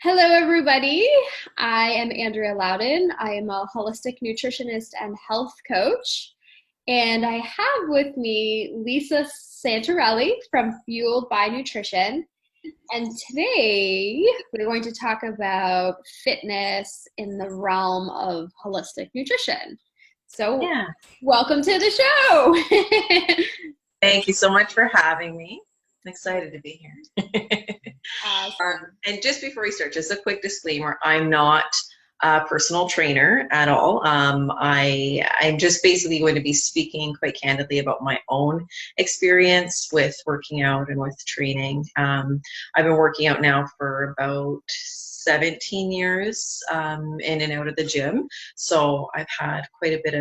Hello, everybody. I am Andrea Loudon. I am a holistic nutritionist and health coach. And I have with me Lisa Santarelli from Fueled by Nutrition. And today we're going to talk about fitness in the realm of holistic nutrition. So, Yeah. welcome to the show. Thank you so much for having me. I'm excited to be here. Awesome. And just before we start, just a quick disclaimer, I'm not a personal trainer at all. I'm just basically going to be speaking quite candidly about my own experience with working out and with training. I've been working out now for about 17 years in and out of the gym, so I've had quite a bit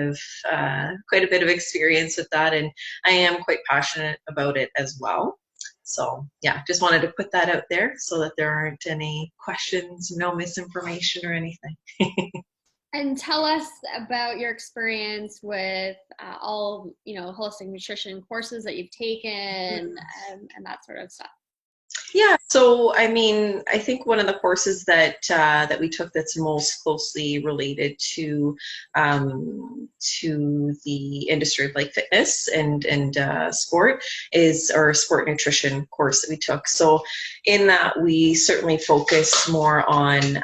of experience with that, and I am quite passionate about it as well. So yeah, just wanted to put that out there so that there aren't any questions, no misinformation or anything. And tell us about your experience with all, holistic nutrition courses that you've taken and that sort of stuff. Yeah, so I mean, I think one of the courses that we took that's most closely related to the industry of like fitness and sport is our sport nutrition course that we took. So in that, we certainly focus more on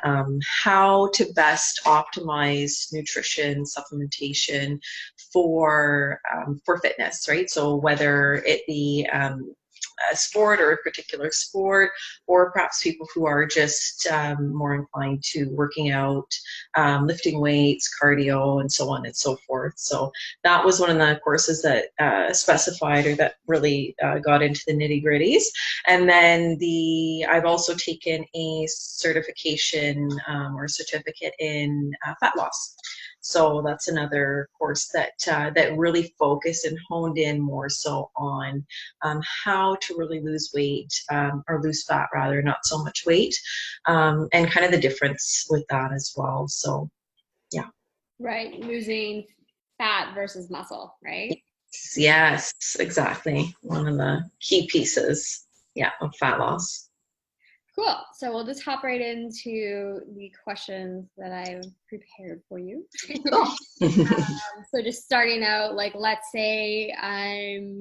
how to best optimize nutrition supplementation for fitness, right? So whether it be a sport or a particular sport, or perhaps people who are just more inclined to working out, lifting weights, cardio, and so on and so forth. So that was one of the courses that specified, or that really got into the nitty gritties. And then I've also taken a certification or certificate in fat loss. So that's another course that really focused and honed in more so on how to really lose weight, or lose fat rather, not so much weight, and kind of the difference with that as well. So yeah. Right, losing fat versus muscle, right? Yes, exactly. One of the key pieces, yeah, of fat loss. Cool. So we'll just hop right into the questions that I've prepared for you. Cool. So just starting out, like let's say I'm,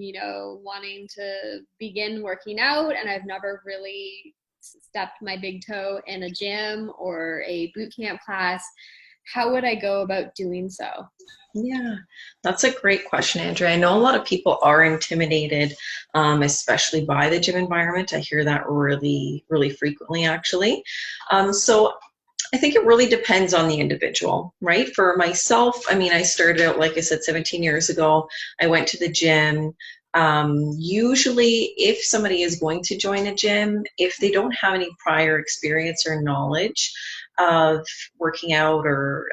wanting to begin working out and I've never really stepped my big toe in a gym or a boot camp class. How would I go about doing so? Yeah, that's a great question, Andrea. I know a lot of people are intimidated, especially by the gym environment. I hear that really, really frequently, actually. So I think it really depends on the individual, right? For myself, I mean, I started out, like I said, 17 years ago. I went to the gym. Usually, if somebody is going to join a gym, if they don't have any prior experience or knowledge of working out or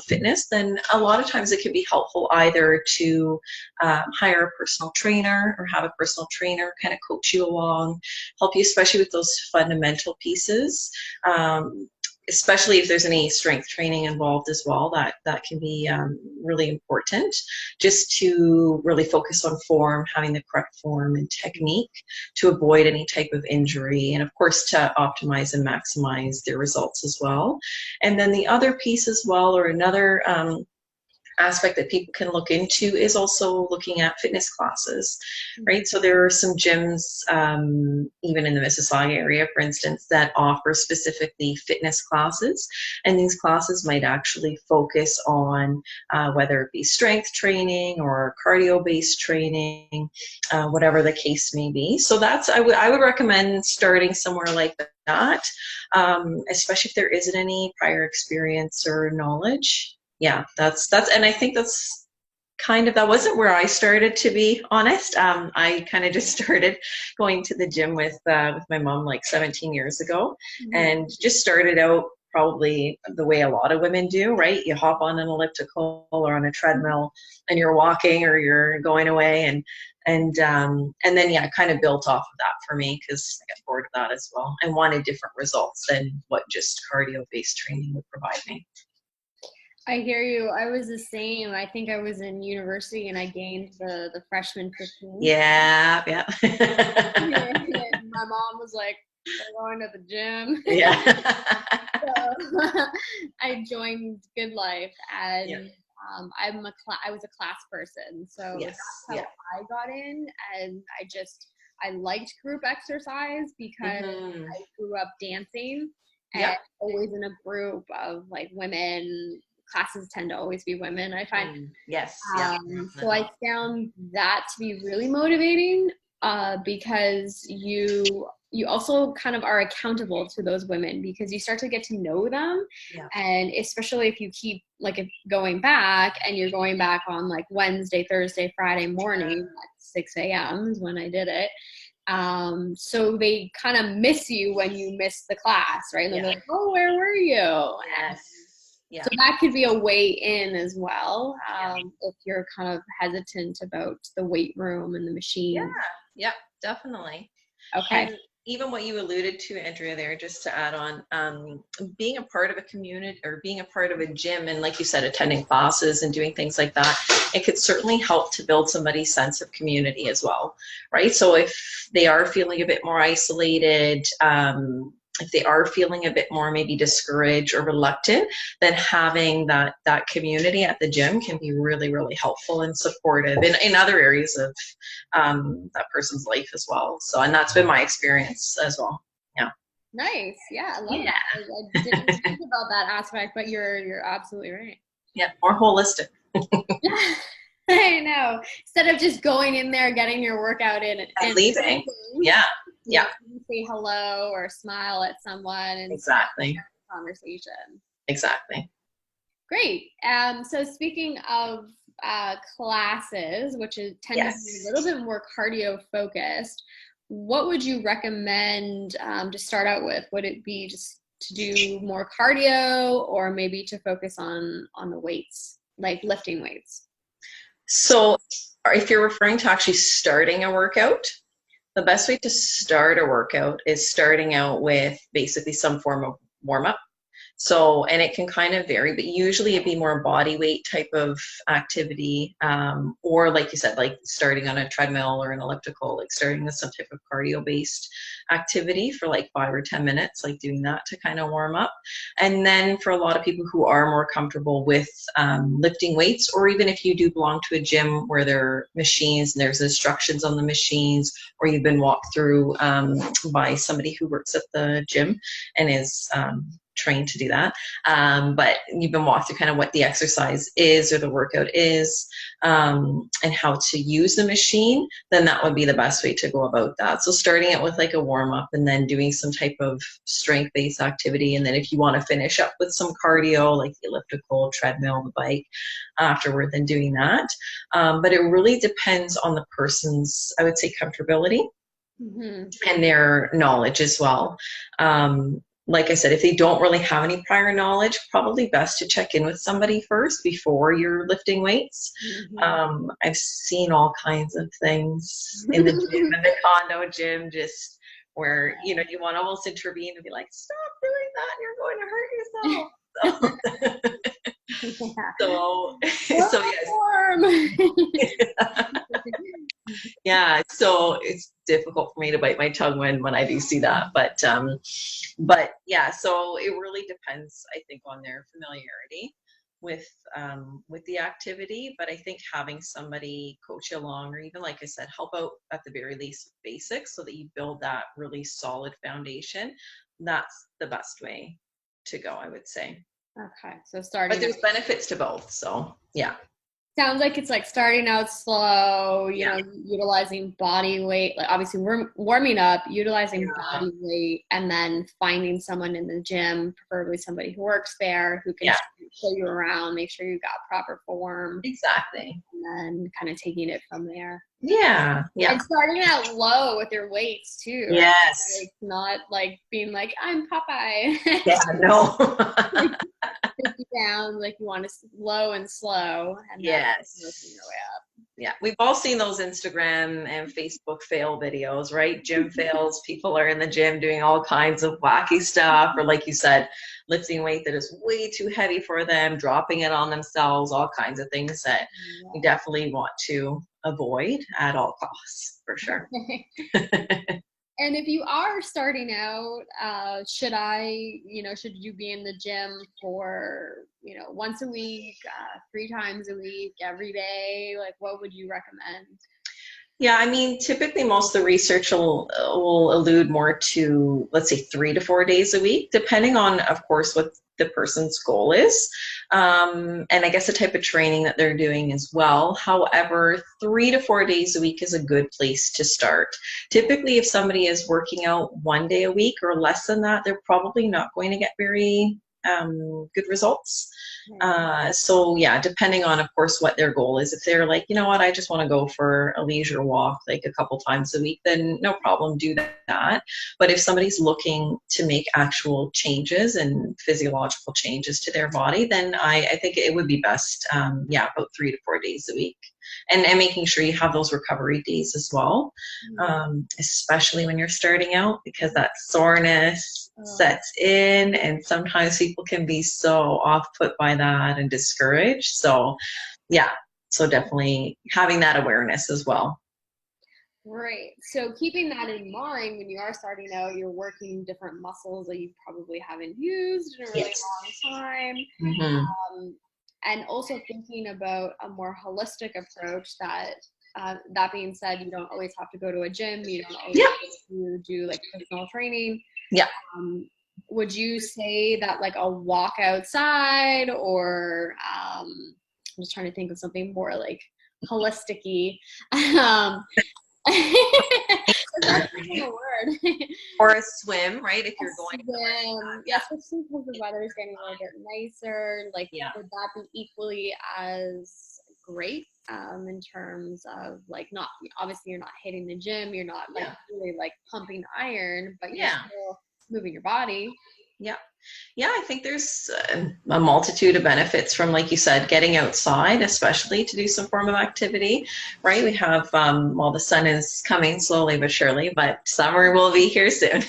fitness, then a lot of times it can be helpful either to hire a personal trainer or have a personal trainer kind of coach you along, help you, especially with those fundamental pieces. Especially if there's any strength training involved as well, that can be really important, just to really focus on form, having the correct form and technique to avoid any type of injury, and of course to optimize and maximize their results as well. And then the other piece as well, or another aspect that people can look into, is also looking at fitness classes, right? So there are some gyms, even in the Mississauga area, for instance, that offer specifically fitness classes. And these classes might actually focus on whether it be strength training or cardio-based training, whatever the case may be. So I would recommend starting somewhere like that, especially if there isn't any prior experience or knowledge. Yeah, and I think that wasn't where I started, to be honest. I kind of just started going to the gym with my mom like 17 years ago, and just started out probably the way a lot of women do, right? You hop on an elliptical or on a treadmill and you're walking or you're going away, and then yeah, kind of built off of that for me, because I got bored of that as well and wanted different results than what just cardio-based training would provide me. I hear you. I was the same. I think I was in university and I gained the freshman 15. Yeah, yeah. And my mom was like, We're going to the gym. Yeah. So I joined Good Life, and Yeah. I was a class person, so Yes. that's how Yeah. I got in, and I liked group exercise because Hmm. I grew up dancing and Yep. always in a group of like women. Classes tend to always be women, I find. Mm. Yes. Yeah. So I Definitely. found that to be really motivating, because you also kind of are accountable to those women because you start to get to know them, Yeah. and especially if you keep like if going back and you're going back on like Wednesday, Thursday, Friday morning at 6 a.m. is when I did it. So they kind of miss you when you miss the class, right? And they're Yeah. like, "Oh, where were you?" Yes. Yeah. So that could be a way in as well, Yeah. if you're kind of hesitant about the weight room and the Yeah. machine. Yeah. Definitely. Okay. And even what you alluded to, Andrea, there, just to add on, being a part of a community or being a part of a gym, and like you said, attending classes and doing things like that, it could certainly help to build somebody's sense of community as well, right? So if they are feeling a bit more isolated, if they are feeling a bit more maybe discouraged or reluctant, then having that community at the gym can be really, really helpful and supportive in other areas of that person's life as well. So, and that's been my experience as well. Yeah. Nice. Yeah, I love Yeah. that. I didn't think about that aspect, but you're absolutely right. Yeah. More holistic. I know. Instead of just going in there, getting your workout in And and leaving. leaving, Yeah. you Yeah. know, say hello or smile at someone and start Exactly. a conversation. Exactly. Great. So speaking of classes, tend to be a Yes. little bit more cardio focused, what would you recommend to start out with? Would it be just to do more cardio, or maybe to focus on the weights, like lifting weights? So, if you're referring to actually starting a workout, the best way to start a workout is starting out with basically some form of warm up. So, and it can kind of vary, but usually it'd be more body weight type of activity, or like you said, like starting on a treadmill or an elliptical, like starting with some type of cardio based activity for like 5 or 10 minutes, like doing that to kind of warm up. And then for a lot of people who are more comfortable with lifting weights, or even if you do belong to a gym where there are machines and there's instructions on the machines, or you've been walked through by somebody who works at the gym and is trained to do that. But you've been walked through kind of what the exercise is or the workout is, and how to use the machine, then that would be the best way to go about that. So starting it with like a warm up and then doing some type of strength based activity. And then if you want to finish up with some cardio, like the elliptical, treadmill, the bike afterward, then doing that. But it really depends on the person's, I would say, comfortability Mm-hmm. and their knowledge as well. Like I said, if they don't really have any prior knowledge, probably best to check in with somebody first before you're lifting weights. Mm-hmm. I've seen all kinds of things in the gym, in the condo gym, just where, you want to almost intervene and be like, stop doing that, you're going to hurt yourself. Yeah. So yes. Warm. Yeah, so it's difficult for me to bite my tongue when I do see that, but yeah, so it really depends, I think, on their familiarity with with the activity. But I think having somebody coach you along, or even like I said, help out at the very least with basics, so that you build that really solid foundation. That's the best way to go, I would say. Okay, so But starting there's benefits to both, so yeah. sounds like it's like starting out slow, Yeah. utilizing body weight, like obviously we're warming up, utilizing Yeah. body weight, and then finding someone in the gym, preferably somebody who works there, who can Yeah. show you around, make sure you got proper form, Exactly. and then kind of taking it from there. Yeah. Yeah. And starting out low with your weights too, right? Yes. Like not like being like, I'm Popeye. Yeah, no. 50 pounds, like you want to low and slow, and then working your Yes. Yeah, we've all seen those Instagram and Facebook fail videos, right? Gym fails. People are in the gym doing all kinds of wacky stuff, or like you said, lifting weight that is way too heavy for them, dropping it on themselves, all kinds of things that we definitely want to avoid at all costs, for sure. way up. And if you are starting out, should you be in the gym for, once a week, 3 times a week, every day? Like, what would you recommend? Yeah, I mean, typically most of the research will allude more to, let's say, 3 to 4 days a week, depending on, of course, what the person's goal is, and I guess the type of training that they're doing as well. However, 3 to 4 days a week is a good place to start. Typically, if somebody is working out 1 day a week or less than that, they're probably not going to get very good results. So yeah, depending on, of course, what their goal is. If they're like, you know what, I just want to go for a leisure walk like a couple times a week, then no problem, do that. But if somebody's looking to make actual changes and physiological changes to their body, then I think it would be best, about 3 to 4 days a week. And making sure you have those recovery days as well, especially when you're starting out, because that soreness sets in, and sometimes people can be so off put by that and discouraged. So yeah, so definitely having that awareness as well. Right. So keeping that in mind, when you are starting out, you're working different muscles that you probably haven't used in a really Yes. long time. Mm-hmm. And also thinking about a more holistic approach that being said, you don't always have to go to a gym. You don't always have to do like personal training. Yeah. Would you say that like a walk outside, or I'm just trying to think of something more like holistic-y. That's not a word. Or a swim, right? If you're going swim. Yeah, especially because the weather is getting a little bit nicer. Like, would that be equally as great in terms of like, not obviously you're not hitting the gym, you're not like really like pumping iron, but you're still moving your body. Yeah. Yeah, I think there's a multitude of benefits from, like you said, getting outside, especially to do some form of activity, right? We have, well, the sun is coming slowly but surely, but summer will be here soon.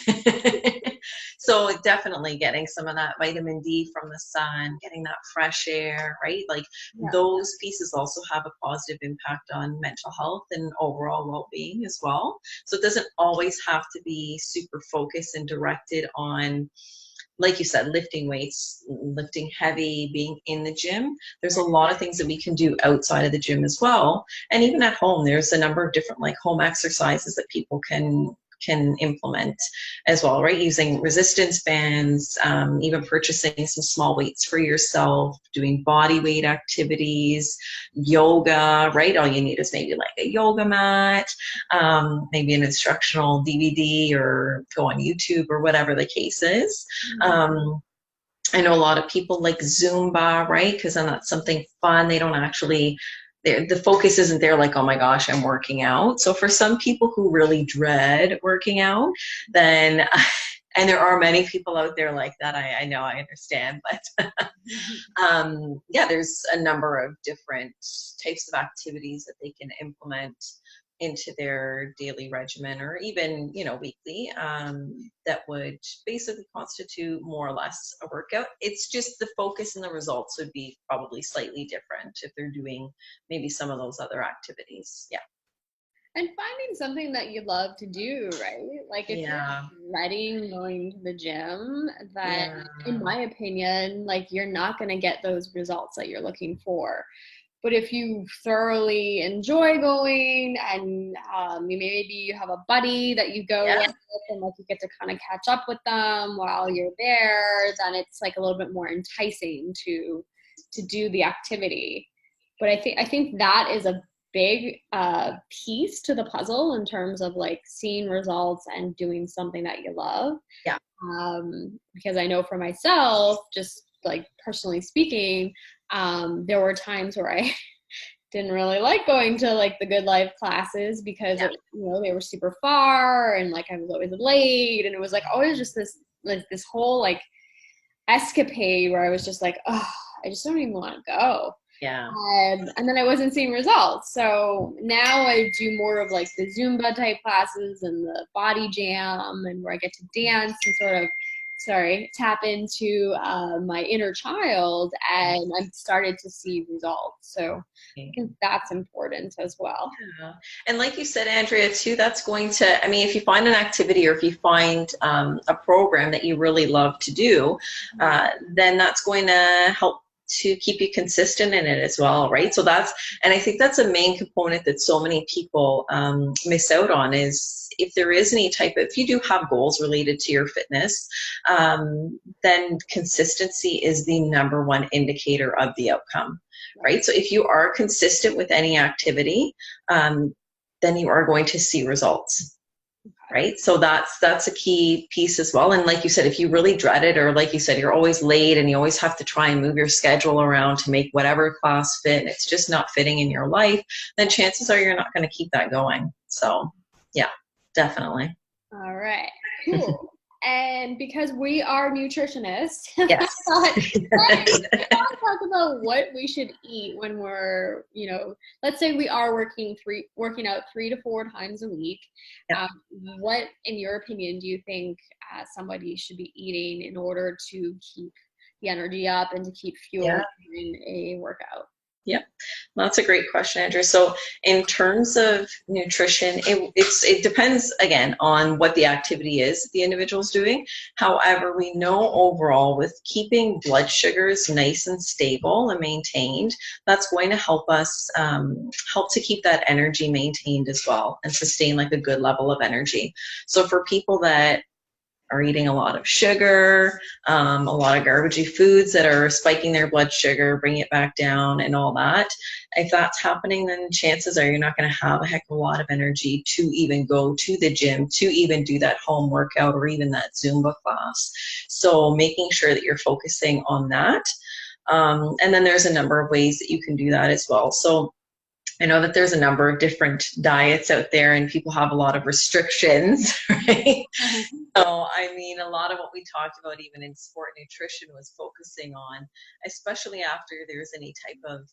So definitely getting some of that vitamin D from the sun, getting that fresh air, right? Like those pieces also have a positive impact on mental health and overall well-being as well. So it doesn't always have to be super focused and directed on, like you said, lifting weights, lifting heavy, being in the gym. There's a lot of things that we can do outside of the gym as well. And even at home, there's a number of different like home exercises that people can implement as well, right? Using resistance bands, even purchasing some small weights for yourself, doing body weight activities, yoga, right? All you need is maybe like a yoga mat, maybe an instructional DVD, or go on YouTube or whatever the case is. I know a lot of people like Zumba, right? Because then that's something fun. They don't actually, the focus isn't there like, oh my gosh, I'm working out. So for some people who really dread working out, then, and there are many people out there like that, I know, I understand, but there's a number of different types of activities that they can implement into their daily regimen, or even, weekly, that would basically constitute more or less a workout. It's just the focus and the results would be probably slightly different if they're doing maybe some of those other activities. Yeah. And finding something that you love to do, right? Like if you're dreading going to the gym, then in my opinion, like you're not going to get those results that you're looking for. But if you thoroughly enjoy going, and maybe you have a buddy that you go with, and like you get to kind of catch up with them while you're there, then it's like a little bit more enticing to do the activity. But I think that is a big piece to the puzzle in terms of like seeing results and doing something that you love. Yeah. Because I know for myself, just like personally speaking, there were times where I didn't really like going to like the Good Life classes because they were super far, and like I was always late, and it was like always just this whole like escapade where I was just like, oh, I just don't even want to go. Yeah. And then I wasn't seeing results. So now I do more of like the Zumba type classes and the body jam, and where I get to dance and sort of tap into my inner child, and I've started to see results. So I think that's important as well. Yeah. And like you said, Andrea, too, that's going to, I mean, if you find an activity or if you find a program that you really love to do, then that's going to help to keep you consistent in it as well, right? So that's, and I think that's a main component that so many people miss out on is if there is any type of, if you do have goals related to your fitness, then consistency is the number one indicator of the outcome, right? So if you are consistent with any activity, then you are going to see results. Right. So that's a key piece as well. And like you said, if you really dread it, or like you said, you're always late and you always have to try and move your schedule around to make whatever class fit, and it's just not fitting in your life, then chances are you're not going to keep that going. So yeah, definitely. All right, cool. And because we are nutritionists, Yes. let's talk about what we should eat when we're, let's say we are working out 3 to 4 times a week. Yep. What, in your opinion, do you think somebody should be eating in order to keep the energy up and to keep fuel in a workout? Yep, that's a great question, Andrew. So in terms of nutrition, it depends, again, on what the activity is the individual's doing. However, we know overall with keeping blood sugars nice and stable and maintained, that's going to help us help to keep that energy maintained as well and sustain like a good level of energy. So for people that are eating a lot of sugar, a lot of garbagey foods that are spiking their blood sugar, bringing it back down and all that. If that's happening, then chances are you're not going to have a heck of a lot of energy to even go to the gym, to even do that home workout or even that Zumba class. So making sure that you're focusing on that. And then there's a number of ways that you can do that as well. So I know that there's a number of different diets out there and people have a lot of restrictions, right? So, I mean, a lot of what we talked about even in sport nutrition was focusing on, especially after there's any type of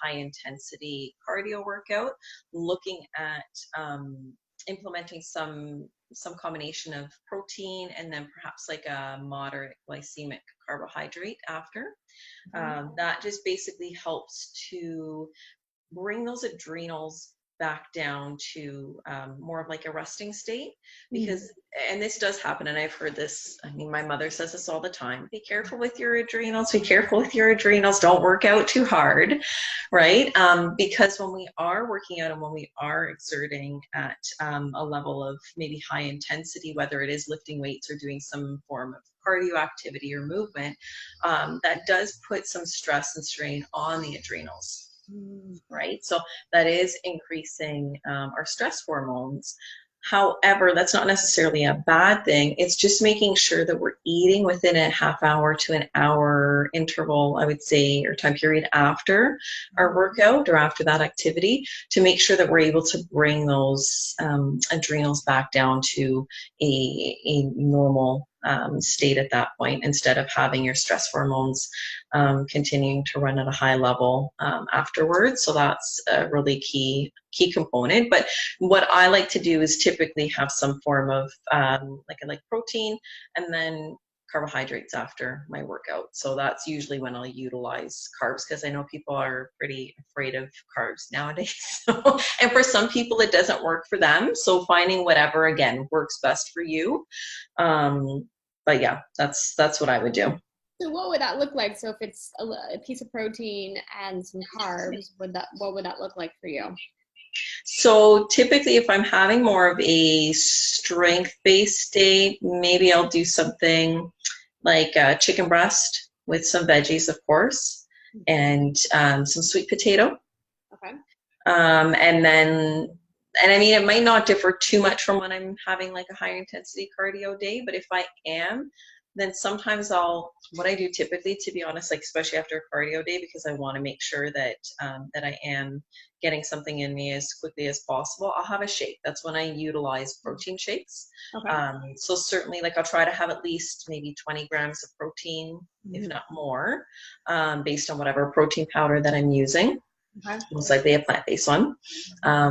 high intensity cardio workout, looking at implementing some combination of protein and then perhaps like a moderate glycemic carbohydrate after. That just basically helps to bring those adrenals back down to more of like a resting state, because and this does happen, and I've heard this, I mean, my mother says this all the time, be careful with your adrenals, be careful with your adrenals, don't work out too hard, right? Because when we are working out and when we are exerting at a level of maybe high intensity, whether it is lifting weights or doing some form of cardio activity or movement, that does put some stress and strain on the adrenals. Right? So that is increasing our stress hormones. However, that's not necessarily a bad thing. It's just making sure that we're eating within a half hour to an hour interval, I would say, or time period after our workout or after that activity, to make sure that we're able to bring those adrenals back down to a normal state at that point, instead of having your stress hormones continuing to run at a high level afterwards. So that's a really key component. But what I like to do is typically have some form of like protein and then carbohydrates after my workout. So that's usually when I'll utilize carbs, because I know people are pretty afraid of carbs nowadays. And for some people it doesn't work for them. So finding whatever, again, works best for you. But yeah, that's what I would do. So what would that look like? So if it's a piece of protein and some carbs, what would that look like for you? So typically if I'm having more of a strength-based day, maybe I'll do something like chicken breast with some veggies, of course, and some sweet potato. Okay. And I mean, it might not differ too much from when I'm having like a high intensity cardio day, but if I am, then sometimes what I do typically, to be honest, like especially after a cardio day, because I want to make sure that that I am getting something in me as quickly as possible, I'll have a shake. That's when I utilize protein shakes. Okay. So certainly, like I'll try to have at least maybe 20 grams of protein, if not more, based on whatever protein powder that I'm using. Okay. Most likely a plant-based one,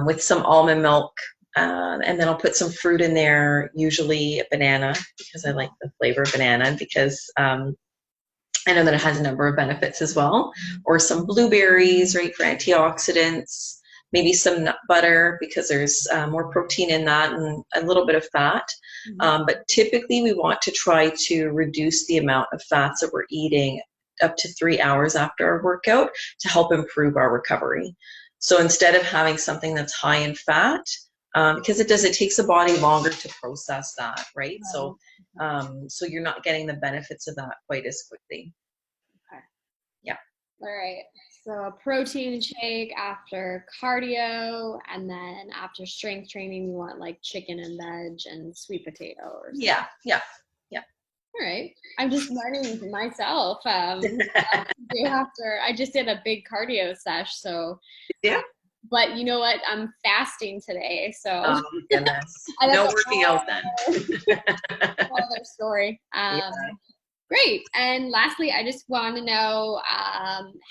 with some almond milk And then I'll put some fruit in there, usually a banana, because I like the flavor of banana, because I know that it has a number of benefits as well, or some blueberries, right, for antioxidants, maybe some nut butter because there's more protein in that and a little bit of fat. But typically we want to try to reduce the amount of fats that we're eating up to 3 hours after our workout to help improve our recovery. So instead of having something that's high in fat, because it takes the body longer to process that, right? So so you're not getting the benefits of that quite as quickly. Okay. Yeah. All right. So a protein shake after cardio, and then after strength training, you want like chicken and veg and sweet potato or something. Yeah. All right. I'm just learning myself. What to do after I just did a big cardio sesh, so Yeah. but you know what? I'm fasting today, so Oh goodness. that's No a working out then. whole other story. Yeah. Great. And lastly, I just want to know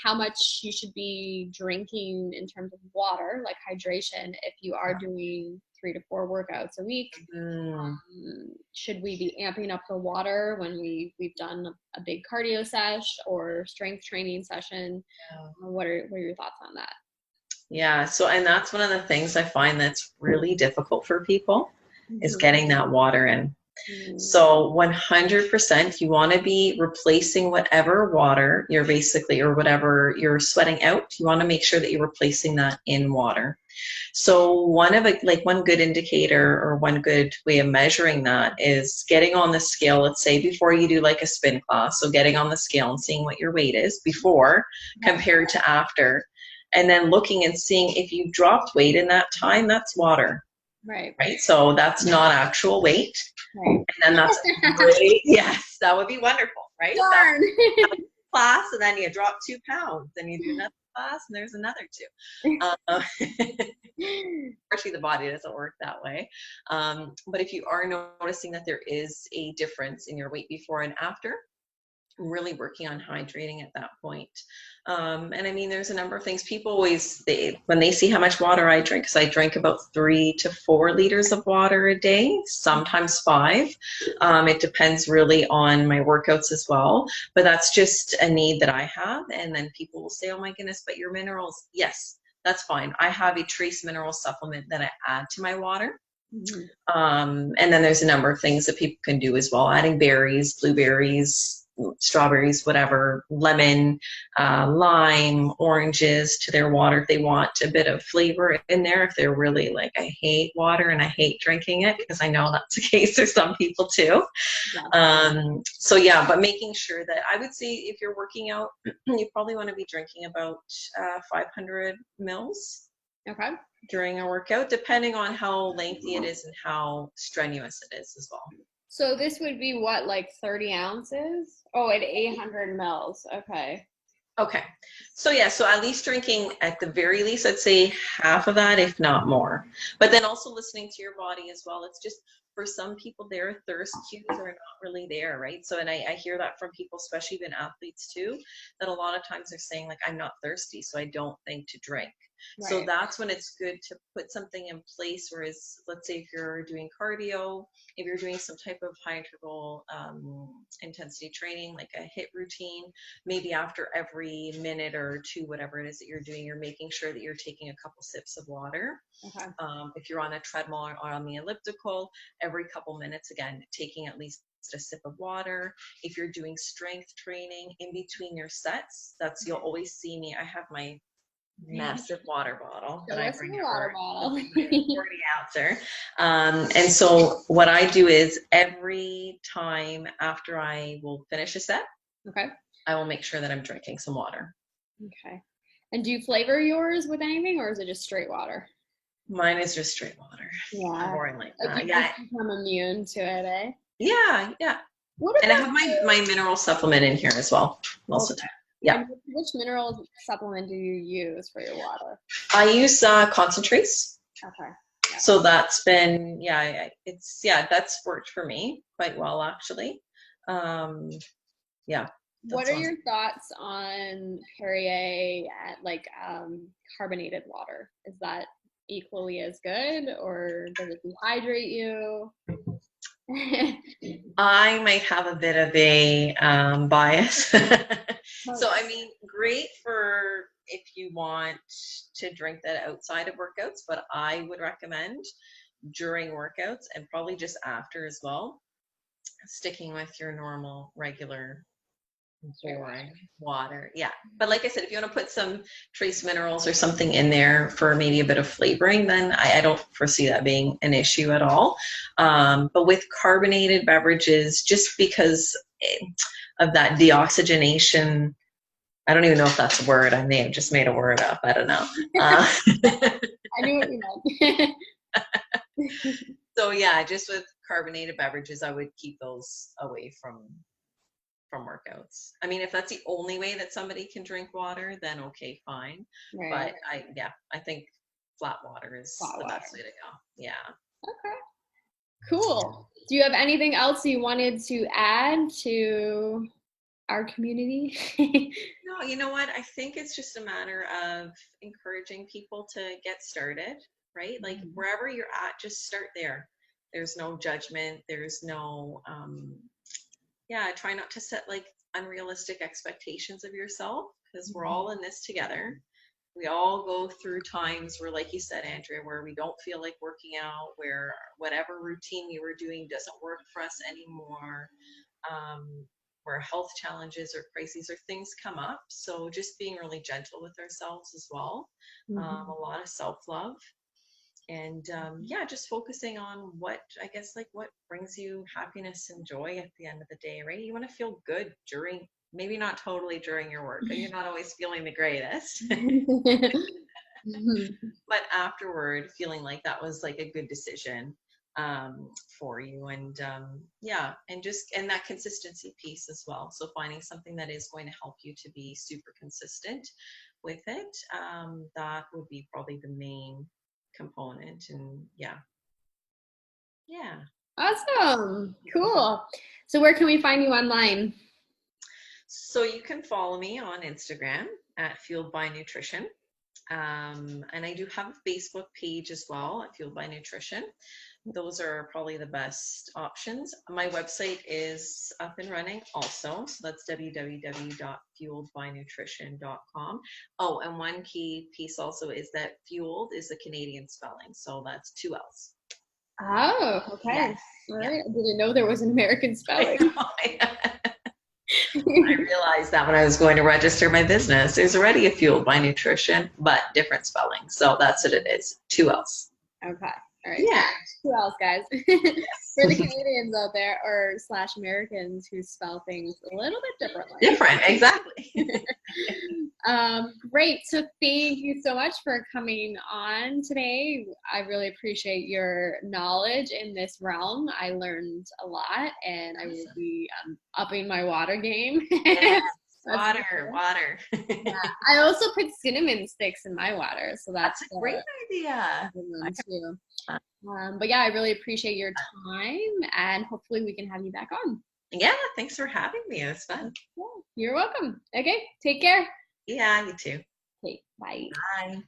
how much you should be drinking in terms of water, like hydration, if you are doing 3 to 4 workouts a week. Should we be amping up the water when we've done a big cardio sesh or strength training session? What are your thoughts on that? Yeah. So, and that's one of the things I find that's really difficult for people is getting that water in. So 100% you want to be replacing whatever water you're basically, or whatever you're sweating out, you want to make sure that you're replacing that in water. So one good indicator or one good way of measuring that is getting on the scale, let's say before you do like a spin class. So getting on the scale and seeing what your weight is before compared to after, and then looking and seeing if you dropped weight in that time, that's water. Right. Right. So that's not actual weight. Right. And then that's great. Yes, that would be wonderful, right? Darn. Class, and then you drop 2 pounds, then you do another class, and there's another 2. Unfortunately, the body doesn't work that way. But if you are noticing that there is a difference in your weight before and after, really working on hydrating at that point. And I mean, there's a number of things people always, when they see how much water I drink, because I drink about 3 to 4 liters of water a day, sometimes 5. It depends really on my workouts as well, but that's just a need that I have. And then people will say, oh my goodness, but your minerals, yes, that's fine. I have a trace mineral supplement that I add to my water. And then there's a number of things that people can do as well, adding berries, blueberries, strawberries, whatever, lemon, lime, oranges to their water if they want a bit of flavor in there. If they're really like, I hate water and I hate drinking it, because I know that's the case for some people too. So yeah, but making sure that, I would say if you're working out, you probably want to be drinking about 500 mils. Okay. During a workout, depending on how lengthy it is and how strenuous it is as well. So this would be what, like 30 ounces? Oh, at 800 mils. Okay. Okay. So yeah, so at least drinking, at the very least, I'd say half of that, if not more. But then also listening to your body as well. It's just, for some people, their thirst cues are not really there, right? So, and I hear that from people, especially even athletes too, that a lot of times they're saying like, I'm not thirsty, so I don't think to drink. Right. So that's when it's good to put something in place, whereas let's say if you're doing cardio, if you're doing some type of high interval intensity training, like a HIIT routine, maybe after every minute or 2, whatever it is that you're doing, you're making sure that you're taking a couple sips of water. Okay. If you're on a treadmill or on the elliptical, every couple minutes, again, taking at least a sip of water. If you're doing strength training in between your sets, that's, you'll always see me, I have my massive water bottle that I bring water bottle. 40 ouncer. And so what I do is every time after I will finish a set, okay, I will make sure that I'm drinking some water. Okay. And do you flavor yours with anything, or is it just straight water? Mine is just straight water. Yeah. I'm boring like that. Like you just become immune to it, eh? Yeah. And I have my mineral supplement in here as well, most of the time. Yeah. And which mineral supplement do you use for your water? I use concentrates. Okay. Yeah. So that's been, that's worked for me quite well, actually. Yeah. What are your thoughts on Perrier at like carbonated water? Is that equally as good, or does it dehydrate you? I might have a bit of a bias. So, I mean, great for if you want to drink that outside of workouts, but I would recommend during workouts and probably just after as well, sticking with your normal, regular boring water. Yeah. But like I said, if you want to put some trace minerals or something in there for maybe a bit of flavoring, then I don't foresee that being an issue at all. But with carbonated beverages, just because of that deoxygenation, I don't even know if that's a word. I may have just made a word up. I don't know. I knew what you meant. So yeah, just with carbonated beverages, I would keep those away from workouts. I mean, if that's the only way that somebody can drink water, then okay, fine. Right. But I think flat water is the best way to go. Yeah. Okay. Cool. Do you have anything else you wanted to add to our community? No, you know what? I think it's just a matter of encouraging people to get started, right? Like wherever you're at, just start there. There's no judgment. There's no, yeah, try not to set like unrealistic expectations of yourself because we're all in this together. We all go through times where, like you said, Andrea, where we don't feel like working out, where whatever routine we were doing doesn't work for us anymore, where health challenges or crises or things come up. So just being really gentle with ourselves as well, a lot of self-love. And yeah, just focusing on what I guess like what brings you happiness and joy at the end of the day, right? You want to feel good during, maybe not totally during your work, you're not always feeling the greatest, but afterward, feeling like that was like a good decision for you. And yeah, and that consistency piece as well. So finding something that is going to help you to be super consistent with it, that would be probably the main component. And yeah. Awesome. Cool. So where can we find you online? So you can follow me on Instagram at Fueled by Nutrition. And I do have a Facebook page as well at Fueled by Nutrition. Those are probably the best options. My website is up and running also. So that's www.fueledbynutrition.com. Oh, and one key piece also is that fueled is the Canadian spelling. So that's 2 L's. Oh, okay. Yes. All right. I didn't know there was an American spelling. I realized that when I was going to register my business, there's already a Fueled by Nutrition, but different spelling. So that's what it is. 2 L's. Okay. All right. Yeah. 2 L's, guys. For the Canadians out there or / Americans who spell things a little bit differently. Different, exactly. Great. So thank you so much for coming on today. I really appreciate your knowledge in this realm. I learned a lot, and I will be upping my water game. Yes, water. Yeah. I also put cinnamon sticks in my water, so that's a great idea. Too. But yeah, I really appreciate your time, and hopefully we can have you back on. Yeah, thanks for having me. It was fun. Yeah, you're welcome. Okay, take care. Yeah, you too. Okay, bye. Bye.